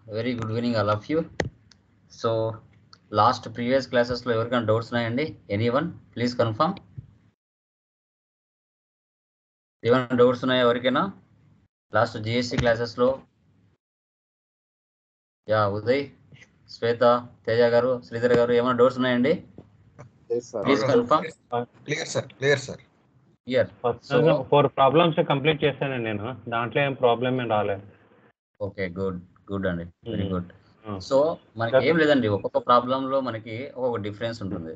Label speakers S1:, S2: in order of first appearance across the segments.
S1: Very good evening all of you. So last previous క్లాసెస్లో ఎవరికైనా doubts ఉన్నాయండి? Anyone please confirm. ఏమైనా doubts ఉన్నాయా ఎవరికైనా లాస్ట్ జిఎస్సి క్లాసెస్లో? యా ఉదయ్, శ్వేత, తేజ గారు, శ్రీధర్ గారు ఏమైనా డౌట్స్ ఉన్నాయండి? Please confirm.
S2: Clear sir.
S1: Year so
S3: 4 problems complete చేశానండి నేను. దాంట్లో ఏం ప్రాబ్లం ఏం రాలేదు.
S1: ఓకే, గుడ్ అండి, వెరీ గుడ్.
S3: Hmm.
S1: సో మనకి ఏం లేదండి, ఒక్కొక్క ప్రాబ్లంలో మనకి ఒక్కొక్క డిఫరెన్స్ ఉంటుంది.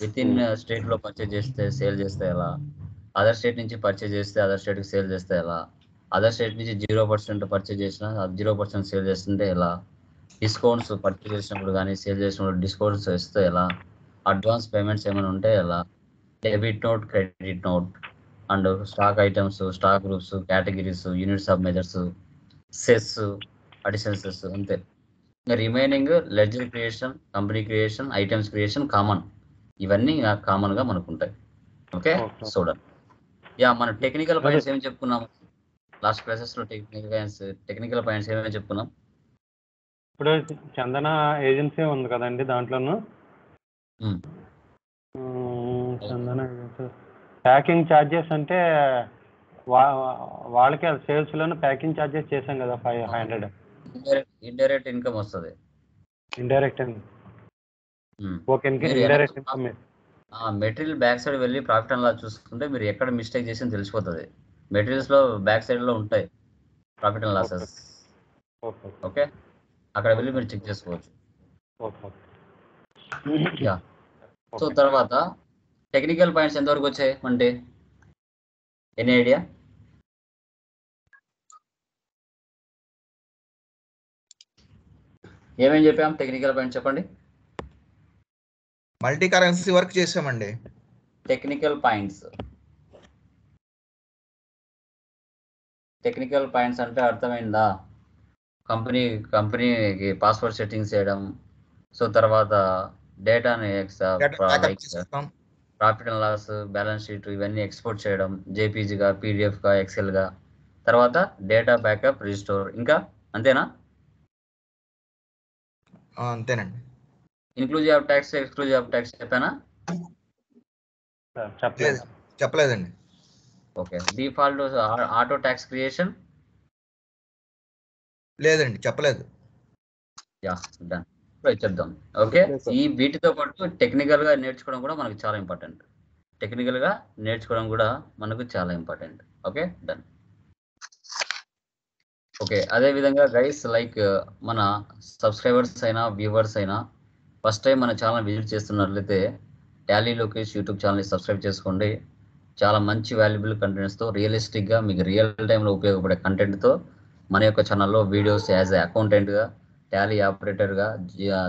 S1: విత్ ఇన్ స్టేట్లో పర్చేజ్ చేస్తే సేల్ చేస్తే ఎలా, అదర్ స్టేట్ నుంచి పర్చేజ్ చేస్తే అదర్ స్టేట్కి సేల్ చేస్తే ఎలా, అదర్ స్టేట్ నుంచి 0% పర్చేజ్ చేసినా 0% సేల్ చేస్తుంటే ఎలా, డిస్కౌంట్స్ పర్చేజ్ చేసినప్పుడు కానీ సేల్ చేసినప్పుడు డిస్కౌంట్స్ ఇస్తే ఎలా, అడ్వాన్స్ పేమెంట్స్ ఏమైనా ఉంటే ఎలా, debit note, credit note, and stock items, stock groups, categories, units of measures, cess, additional cess, అంతే. ఇంకా remaining ledger creation, company creation, items creation common. ఇవన్నీ కామన్గా మనకు ఉంటాయి. ఓకే, చూడండి. యా, మన టెక్నికల్ పాయింట్స్ ఏమి చెప్పుకున్నాం లాస్ట్ క్లాసెస్లో? టెక్నికల్ పాయింట్స్ ఏమేమి చెప్పుకున్నాం?
S3: ఇప్పుడు చందన ఏజెన్సీ ఉంది కదండి, దాంట్లోనూ చందన ప్యాకింగ్ ఛార్జెస్ అంటే వాళ్ళకి సేల్స్లోనే ప్యాకింగ్ ఛార్జెస్ చేసాం కదా 500.
S1: ఇండైరెక్ట్ ఇన్కమ్ వస్తుంది.
S3: Indirect indirect income.
S1: Material back side వెళ్ళి ప్రాఫిట్ అండ్ లాస్ చూసుకుంటే మీరు ఎక్కడ మిస్టేక్ చేసి తెలిసిపోతుంది. మెటీరియల్స్లో బ్యాక్ సైడ్లో ఉంటాయి ప్రాఫిట్ అండ్ లాసెస్. ఓకే, అక్కడ వెళ్ళి మీరు చెక్ చేసుకోవచ్చు. యా, సో తర్వాత టెక్నికల్ పాయింట్స్ ఎంతవరకు వచ్చాయి అంటే ఎనీ ఐడియా? ఏమేమి చెప్పాం టెక్నికల్ పాయింట్స్ చెప్పండి.
S2: మల్టీ కరెన్సీ వర్క్ చేసామండి.
S1: టెక్నికల్ పాయింట్స్ అంటే అర్థమైందా? కంపెనీకి పాస్వర్డ్ సెట్టింగ్స్ చేయడం, సో తర్వాత డేటాని profit and loss, balance sheet ఇవన్నీ ఎక్స్పోర్ట్ చేయడం, జేపీజీగా, పీడిఎఫ్గా, ఎక్సెల్గా, తర్వాత డేటా బ్యాకప్, రిస్టోర్, ఇంకా అంతేనా?
S2: అంతేనండి.
S1: Inclusive of tax, exclusive of tax చెప్పానా?
S2: చెప్పలేదండి.
S1: Okay, default auto tax creation
S2: లేదండి, చెప్పలేదు.
S1: Yeah, done. చెప్దాం. ఓకే, ఈ వీటితో పాటు టెక్నికల్గా నేర్చుకోవడం కూడా మనకు చాలా ఇంపార్టెంట్. Okay, done. ఓకే, అదేవిధంగా గైస్, లైక్ మన సబ్స్క్రైబర్స్ అయినా వ్యూవర్స్ అయినా ఫస్ట్ టైం మన ఛానల్ విజిట్ చేస్తున్నట్లయితే టాలీ లోకేష్ యూట్యూబ్ ఛానల్ని సబ్స్క్రైబ్ చేసుకోండి. చాలా మంచి వాల్యుబుల్ కంటెంట్స్తో, రియలిస్టిక్గా, మీకు రియల్ టైంలో ఉపయోగపడే కంటెంట్తో మన యొక్క ఛానల్లో వీడియోస్ యాజ్ ఏ అకౌంటెంట్గా, టాలీ ఆపరేటర్గా,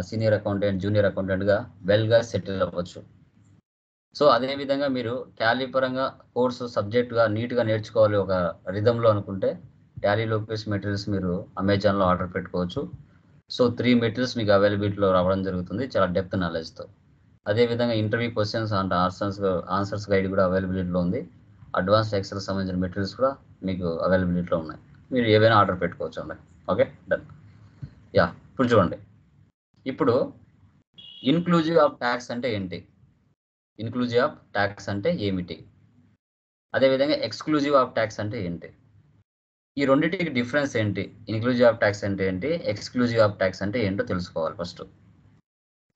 S1: సీనియర్ అకౌంటెంట్, జూనియర్ అకౌంటెంట్గా వెల్గా సెటిల్ అవ్వచ్చు. సో అదేవిధంగా మీరు టాలీ పరంగా కోర్సు సబ్జెక్టుగా నీట్గా నేర్చుకోవాలి ఒక రిధంలో అనుకుంటే టాలీ లోకేష్ మెటీరియల్స్ మీరు అమెజాన్లో ఆర్డర్ పెట్టుకోవచ్చు. సో 3 మెటీరియల్స్ మీకు అవైలబిలిటీలో రావడం జరుగుతుంది, చాలా డెప్త్ నాలెడ్జ్తో. అదేవిధంగా interview questions and answers guide కూడా అవైలబిలిటీలో ఉంది. అడ్వాన్స్ ఎక్సెల్ సంబంధించిన మెటీరియల్స్ కూడా మీకు అవైలబిలిటీలో ఉన్నాయి. మీరు ఏవైనా ఆర్డర్ పెట్టుకోవచ్చు అండి. Okay, done. యా, ఇప్పుడు చూడండి. ఇప్పుడు ఇన్క్లూజివ్ ఆఫ్ ట్యాక్స్ అంటే ఏంటి, ఇన్క్లూజివ్ ఆఫ్ ట్యాక్స్ అంటే ఏమిటి, అదేవిధంగా ఎక్స్క్లూజివ్ ఆఫ్ ట్యాక్స్ అంటే ఏంటి, ఈ రెండింటికి డిఫరెన్స్ ఏంటి, ఇన్క్లూజివ్ ఆఫ్ ట్యాక్స్ అంటే ఏంటి, ఎక్స్క్లూజివ్ ఆఫ్ ట్యాక్స్ అంటే ఏంటో తెలుసుకోవాలి ఫస్ట్.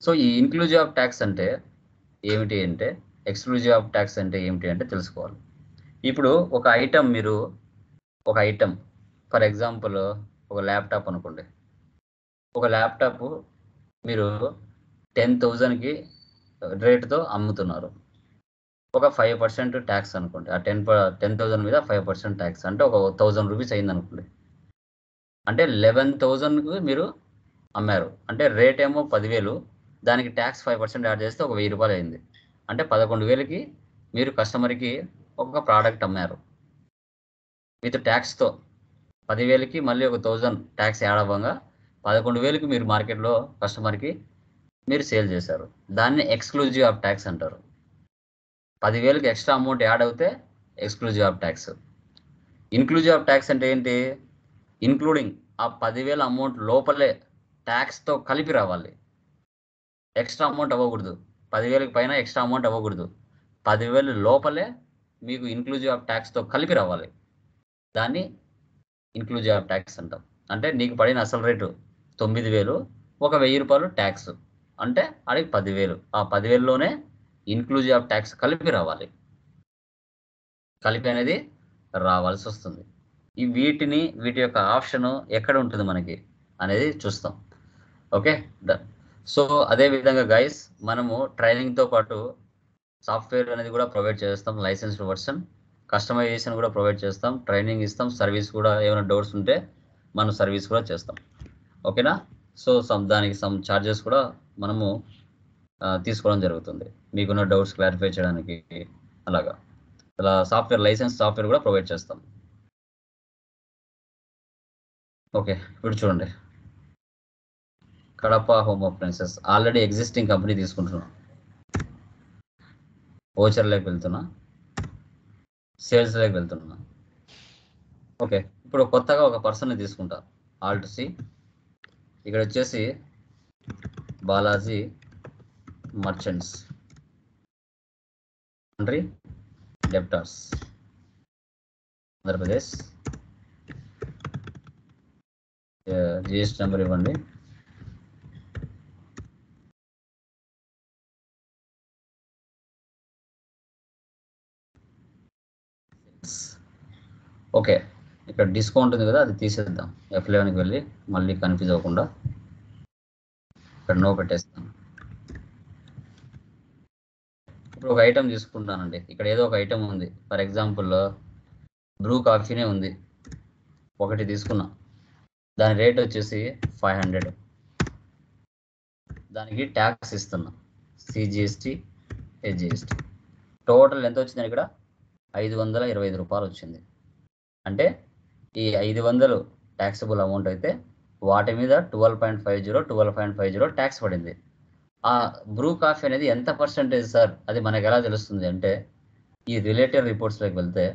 S1: సో ఈ ఇన్క్లూజివ్ ఆఫ్ ట్యాక్స్ అంటే ఏమిటి అంటే, ఎక్స్క్లూజివ్ ఆఫ్ ట్యాక్స్ అంటే ఏమిటి అంటే తెలుసుకోవాలి. ఇప్పుడు ఒక ఐటమ్ ఫర్ ఎగ్జాంపుల్ ఒక ల్యాప్టాప్ అనుకోండి. ఒక ల్యాప్టాప్ మీరు 10,000కి రేటుతో అమ్ముతున్నారు. ఒక 5% ట్యాక్స్ అనుకోండి. ఆ 10,000 మీద 5% ట్యాక్స్ అంటే ఒక 1,000 రూపీస్ అయింది అనుకోండి. అంటే 11,000కి మీరు అమ్మారు. అంటే రేట్ ఏమో 10,000, దానికి ట్యాక్స్ 5% యాడ్ చేస్తే ఒక 1,000 రూపాయలు అయింది. అంటే 11,000కి మీరు కస్టమర్కి ఒక ప్రోడక్ట్ అమ్మారు విత్ ట్యాక్స్తో. 10,000కి మళ్ళీ ఒక 1,000 ట్యాక్స్ యాడ్ అవ్వగా 11,000కి మీరు మార్కెట్లో కస్టమర్కి మీరు సేల్ చేశారు. దాన్ని ఎక్స్క్లూజివ్ ఆఫ్ ట్యాక్స్ అంటారు. 10,000కి ఎక్స్ట్రా అమౌంట్ యాడ్ అవుతే exclusive of tax. Inclusive of tax అంటే ఏంటి, ఇంక్లూడింగ్ ఆ 10,000 అమౌంట్ లోపలే ట్యాక్స్తో కలిపి రావాలి. ఎక్స్ట్రా అమౌంట్ అవ్వకూడదు. 10,000కి పైన ఎక్స్ట్రా అమౌంట్ అవ్వకూడదు. 10,000 లోపలే మీకు ఇన్క్లూజివ్ ఆఫ్ ట్యాక్స్తో కలిపి రావాలి. దాన్ని ఇన్క్లూజివ్ ఆఫ్ ట్యాక్స్ అంటాం. అంటే నీకు పడిన అసలు రేటు 9,000, ఒక ₹1,000 ట్యాక్స్ అంటే అది 10,000. ఆ 10,000లోనే ఇన్క్లూజివ్ ఆఫ్ ట్యాక్స్ కలిపి రావాలి. కలిపి అనేది రావాల్సి వస్తుంది. వీటి యొక్క ఆప్షన్ ఎక్కడ ఉంటుంది మనకి అనేది చూస్తాం. Okay, done. సో అదే విధంగా గైస్, మనము ట్రైనింగ్తో పాటు సాఫ్ట్వేర్ అనేది కూడా ప్రొవైడ్ చేస్తాం. లైసెన్స్డ్ వర్షన్, కస్టమైజేషన్ కూడా ప్రొవైడ్ చేస్తాం, ట్రైనింగ్ ఇస్తాం, సర్వీస్ కూడా ఏమైనా డౌట్స్ ఉంటే మనం సర్వీస్ కూడా చేస్తాం. ఓకేనా? సో దానికి సమ్ ఛార్జెస్ కూడా మనము తీసుకోవడం జరుగుతుంది మీకున్న డౌట్స్ క్లారిఫై చేయడానికి. అలాగా ఇలా లైసెన్స్ సాఫ్ట్వేర్ కూడా ప్రొవైడ్ చేస్తాం. ఓకే, ఇప్పుడు చూడండి, Kadapa home appliances already existing company తీసుకుంటున్నాం. ఓచర్లోకి వెళ్తున్నా, సేల్స్లోకి వెళ్తున్నా. ఓకే, ఇప్పుడు కొత్తగా ఒక పర్సన్ని తీసుకుంటా. ఆల్ట్ సి, ఇక్కడ వచ్చేసి Balaji merchants, country debtors, Andhra Pradesh. GST number ఇవ్వండి. ఓకే, ఇక్కడ డిస్కౌంట్ ఉంది కదా, అది తీసేద్దాం. F11కి వెళ్ళి మళ్ళీ కన్ఫ్యూజ్ అవ్వకుండా ఇక్కడ నో పెట్టేస్తాం. ఇప్పుడు ఒక ఐటెం తీసుకుంటానండి. ఇక్కడ ఏదో ఒక ఐటెం ఉంది. ఫర్ ఎగ్జాంపుల్ బ్రూ కాఫీనే ఉంది, ఒకటి తీసుకున్నా. దాని రేట్ వచ్చేసి 500. దానికి ట్యాక్స్ ఇస్తున్నా, CGST, HGST. టోటల్ ఎంత వచ్చింది ఇక్కడ? ₹525 వచ్చింది. అంటే ఈ 500 ట్యాక్సబుల్ అమౌంట్ అయితే వాటి మీద 12.50 ట్యాక్స్ పడింది. ఆ బ్రూ కాఫీ అనేది ఎంత పర్సెంటేజ్ సార్, అది మనకు ఎలా తెలుస్తుంది అంటే, ఈ రిలేటెడ్ రిపోర్ట్స్లోకి వెళ్తే,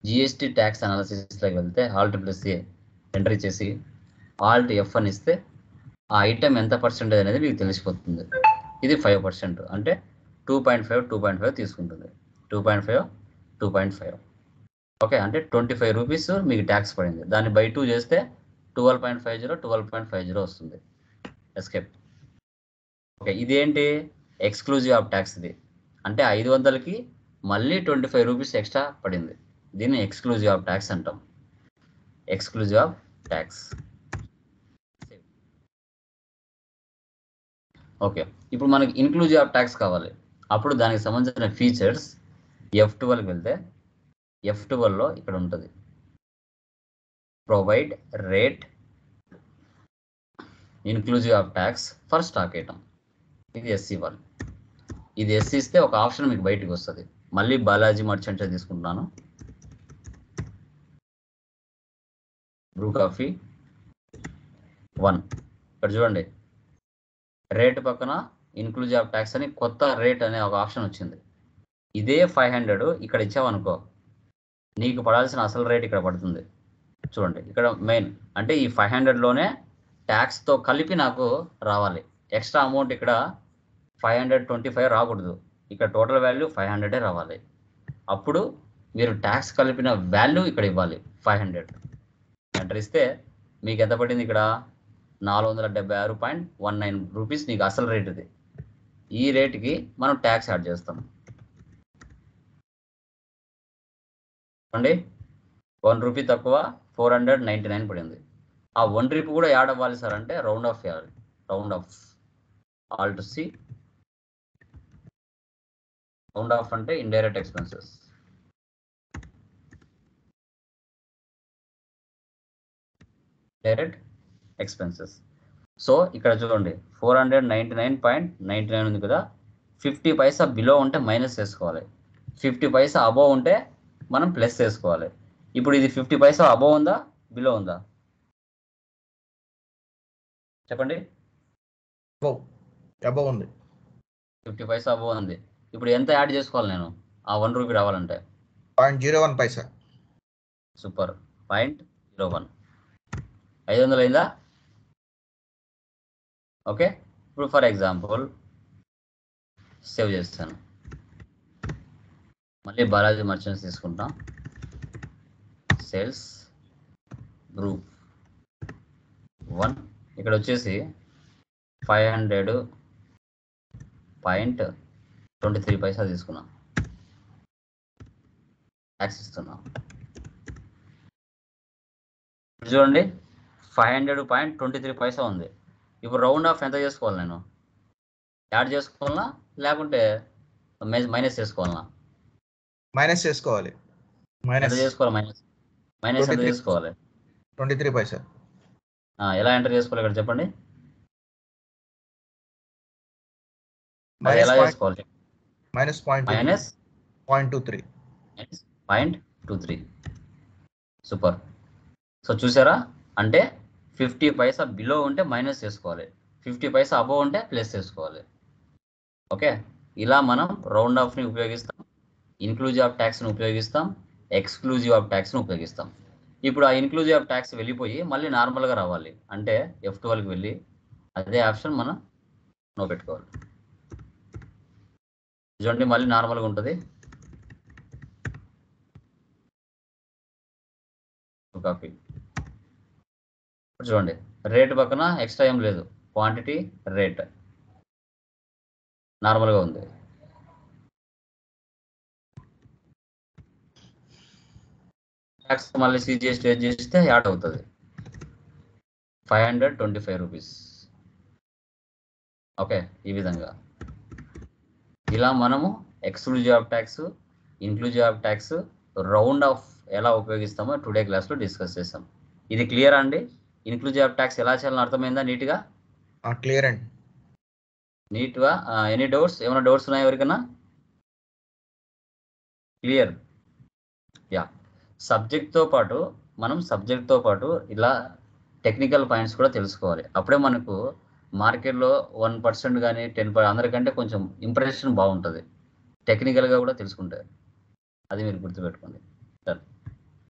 S1: GST ట్యాక్స్ అనాలిసిస్లోకి వెళ్తే Alt+A ఎంట్రీ చేసి Alt F అని ఇస్తే ఆ ఐటెం ఎంత పర్సెంటేజ్ అనేది మీకు తెలిసిపోతుంది. ఇది 5%, అంటే 2.5 తీసుకుంటుంది. 2.5. ఓకే, అంటే ₹25 మీకు ట్యాక్స్ పడింది. దాన్ని బై 2 చేస్తే 12.50 వస్తుంది. ఎస్కేప్. ఓకే, ఇదేంటి? Exclusive of tax. ఇది అంటే 500కి మళ్ళీ ₹25 ఎక్స్ట్రా పడింది. దీన్ని ఎక్స్క్లూజివ్ ఆఫ్ ట్యాక్స్ అంటాం. Exclusive of tax. ఓకే, ఇప్పుడు మనకి ఇన్క్లూజివ్ ఆఫ్ ట్యాక్స్ కావాలి. అప్పుడు దానికి సంబంధించిన ఫీచర్స్ F12కి వెళ్తే, F12లో ఇక్కడ ఉంటుంది provide rate inclusive of tax for stock item. ఇది SC1. ఇది SC ఇస్తే ఒక ఆప్షన్ మీకు బయటికి వస్తుంది. మళ్ళీ బాలాజీ మర్చెంట్స్ తీసుకుంటున్నాను. Bru coffee 1. ఇక్కడ చూడండి, రేట్ పక్కన ఇన్క్లూజివ్ ఆఫ్ ట్యాక్స్ అని కొత్త రేట్ అనే ఒక ఆప్షన్ వచ్చింది. ఇదే 500 ఇక్కడ ఇచ్చావనుకో, నీకు పడాల్సిన అసలు రేట్ ఇక్కడ పడుతుంది. చూడండి, ఇక్కడ మెయిన్ అంటే ఈ 500లోనే ట్యాక్స్తో కలిపి నాకు రావాలి. ఎక్స్ట్రా అమౌంట్ ఇక్కడ 525 రాకూడదు. ఇక్కడ టోటల్ వాల్యూ 500 రావాలి. అప్పుడు మీరు ట్యాక్స్ కలిపిన వాల్యూ ఇక్కడ ఇవ్వాలి 500. ఎంటర్ ఇస్తే మీకు ఎంత పడింది? ఇక్కడ ₹476.19 నీకు అసలు రేట్ ఇది. ఈ రేటుకి మనం ట్యాక్స్ యాడ్ చేస్తాం. అండి, ₹1 తక్కువ 499 పడింది. ఆ ₹1 కూడా యాడ్ అవ్వాలి సార్ అంటే రౌండ్ ఆఫ్ చేయాలి. Round off, Alt C. Round off అంటే indirect expenses. Direct expenses. So ఇక్కడ చూడండి 499.99 ఉంది కదా, 50 పైసా బిలో ఉంటే మైనస్ చేసుకోవాలి, 50 పైసా అబోవ్ ఉంటే మనం ప్లస్ చేసుకోవాలి. ఇప్పుడు ఇది 50 పైసా అబోవ్ ఉందా, బిలో ఉందా? చెప్పండి.
S2: అబోవ్ ఉంది.
S1: 50 పైసా అబోవ్ ఉంది. ఇప్పుడు ఎంత యాడ్ చేసుకోవాలి నేను ఆ ₹1 రావాలంటే?
S2: 0.01 పైసా.
S1: సూపర్, 0.01. 500 అయిందా? ఓకే, ఇప్పుడు ఫర్ ఎగ్జాంపుల్ సేవ్ చేస్తాను. మళ్ళీ బాలాజీ మర్చెంట్స్ తీసుకుంటాం. సేల్స్ గ్రూప్ 1 ఇక్కడ వచ్చేసి 500.23 తీసుకున్నాం. ట్యాక్స్ ఇస్తున్నాం. చూడండి 500.23 ఉంది. ఇప్పుడు రౌండ్ ఆఫ్ ఎంత చేసుకోవాలి? నేను యాడ్ చేసుకోవాలనా లేకుంటే మైనస్ చేసుకోవాలనా?
S2: మైనస్ చేసుకోవాలి.
S1: ఎంత చేసుకోవాలి? మైనస్ ఎంత చేసుకోవాలి?
S2: 23 పైసా.
S1: ఎలా ఎంటర్ చేసుకోవాలి ఇక్కడ చెప్పండి. ఎలా చేసుకోవాలి?
S2: మైనస్
S1: 0.23. సూపర్. సో చూసారా, అంటే 50 పైసా బిలో ఉంటే మైనస్ చేసుకోవాలి, 50 పైసా అబోవ్ ఉంటే ప్లస్ చేసుకోవాలి. ఓకే, ఇలా మనం రౌండ్ ఆఫ్ని ఉపయోగిస్తాం, ఇన్క్లూజివ్ ఆఫ్ ట్యాక్స్ని ఉపయోగిస్తాం, ఎక్స్క్లూజివ్ ఆఫ్ ట్యాక్స్ని ఉపయోగిస్తాం. ఇప్పుడు ఆ ఇన్క్లూజివ్ ఆఫ్ ట్యాక్స్ వెళ్ళిపోయి మళ్ళీ నార్మల్గా రావాలి అంటే F12కి వెళ్ళి అదే ఆప్షన్ మనం నో పెట్టుకోవాలి. చూడండి మళ్ళీ నార్మల్గా ఉంటుంది. కాపీ చూడండి, రేట్ పక్కన ఎక్స్ట్రా ఏం లేదు, క్వాంటిటీ రేట్ నార్మల్గా ఉంది. ట్యాక్స్ మళ్ళీ CGST చేస్తే యాడ్ అవుతుంది 525 రూపీస్. ఓకే, ఈ విధంగా ఇలా మనము exclusive of tax, inclusive of tax, round of ఎలా ఉపయోగిస్తామో టుడే క్లాస్లో డిస్కస్ చేస్తాం. ఇది క్లియర్ అండి? ఇన్క్లూజివ్ ఆఫ్ ట్యాక్స్ ఎలా చేయాలని అర్థమైందా? నీట్గా
S2: క్లియర్ అండి.
S1: నీట్గా. Any doubts? ఏమైనా డౌట్స్ ఉన్నాయా ఎవరికైనా? క్లియర్? యా. సబ్జెక్ట్తో పాటు ఇలా టెక్నికల్ పాయింట్స్ కూడా తెలుసుకోవాలి. అప్పుడే మనకు మార్కెట్లో 1% కానీ 10% అందరికంటే కొంచెం ఇంప్రెషన్ బాగుంటుంది, టెక్నికల్గా కూడా తెలుసుకుంటే. అది మీరు గుర్తుపెట్టుకోండి.